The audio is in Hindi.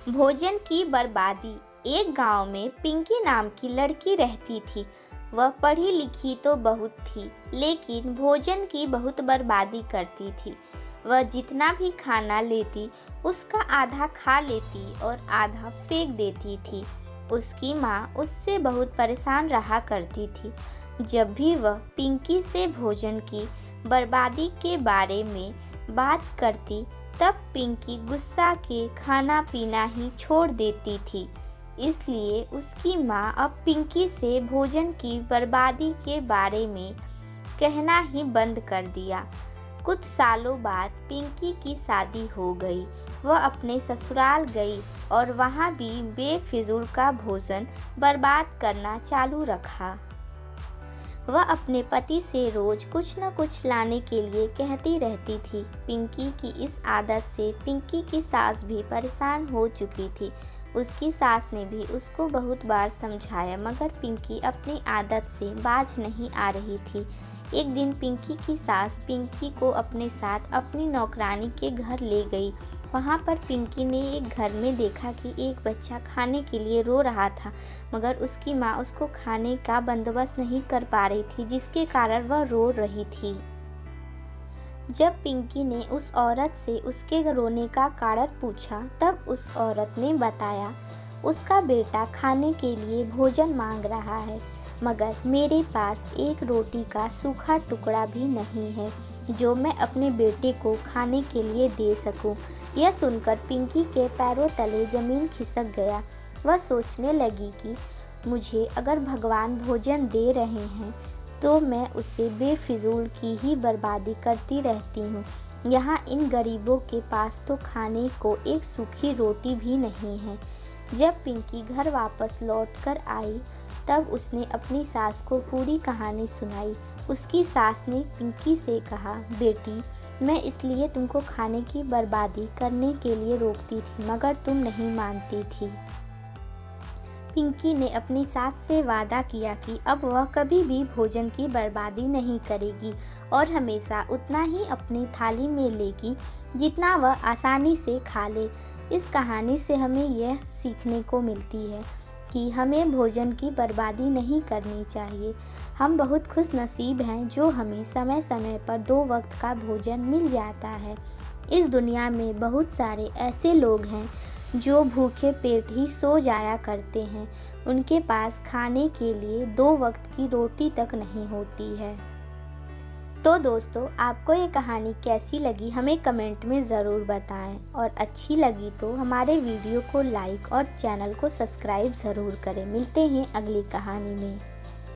भोजन की बर्बादी। एक गांव में पिंकी नाम की लड़की रहती थी। वह पढ़ी लिखी तो बहुत थी, लेकिन भोजन की बहुत बर्बादी करती थी। वह जितना भी खाना लेती उसका आधा खा लेती और आधा फेंक देती थी। उसकी माँ उससे बहुत परेशान रहा करती थी। जब भी वह पिंकी से भोजन की बर्बादी के बारे में बात करती, तब पिंकी गुस्सा के खाना पीना ही छोड़ देती थी। इसलिए उसकी माँ अब पिंकी से भोजन की बर्बादी के बारे में कहना ही बंद कर दिया। कुछ सालों बाद पिंकी की शादी हो गई। वह अपने ससुराल गई और वहाँ भी बेफिजूल का भोजन बर्बाद करना चालू रखा। वह अपने पति से रोज कुछ न कुछ लाने के लिए कहती रहती थी। पिंकी की इस आदत से पिंकी की सास भी परेशान हो चुकी थी। उसकी सास ने भी उसको बहुत बार समझाया, मगर पिंकी अपनी आदत से बाज नहीं आ रही थी। एक दिन पिंकी की सास पिंकी को अपने साथ अपनी नौकरानी के घर ले गई। वहाँ पर पिंकी ने एक घर में देखा कि एक बच्चा खाने के लिए रो रहा था, मगर उसकी माँ उसको खाने का बंदोबस्त नहीं कर पा रही थी, जिसके कारण वह रो रही थी। जब पिंकी ने उस औरत से उसके रोने का कारण पूछा, तब उस औरत ने बताया, उसका बेटा खाने के लिए भोजन मांग रहा है, मगर मेरे पास एक रोटी का सूखा टुकड़ा भी नहीं है जो मैं अपने बेटे को खाने के लिए दे सकूं। यह सुनकर पिंकी के पैरों तले जमीन खिसक गया। वह सोचने लगी कि मुझे अगर भगवान भोजन दे रहे हैं तो मैं उससे बेफिजूल की ही बर्बादी करती रहती हूँ। यहाँ इन गरीबों के पास तो खाने को एक सूखी रोटी भी नहीं है। जब पिंकी घर वापस लौट कर आई, तब उसने अपनी सास को पूरी कहानी सुनाई। उसकी सास ने पिंकी से कहा, बेटी, मैं इसलिए तुमको खाने की बर्बादी करने के लिए रोकती थी, मगर तुम नहीं मानती थी। पिंकी ने अपनी सास से वादा किया कि अब वह कभी भी भोजन की बर्बादी नहीं करेगी और हमेशा उतना ही अपनी थाली में लेगी जितना वह आसानी से खा ले। इस कहानी से हमें यह सीखने को मिलती है कि हमें भोजन की बर्बादी नहीं करनी चाहिए। हम बहुत खुश नसीब हैं जो हमें समय समय पर 2 वक्त का भोजन मिल जाता है। इस दुनिया में बहुत सारे ऐसे लोग हैं जो भूखे पेट ही सो जाया करते हैं। उनके पास खाने के लिए 2 वक्त की रोटी तक नहीं होती है। तो दोस्तों, आपको ये कहानी कैसी लगी हमें कमेंट में ज़रूर बताएं, और अच्छी लगी तो हमारे वीडियो को लाइक और चैनल को सब्सक्राइब ज़रूर करें। मिलते हैं अगली कहानी में।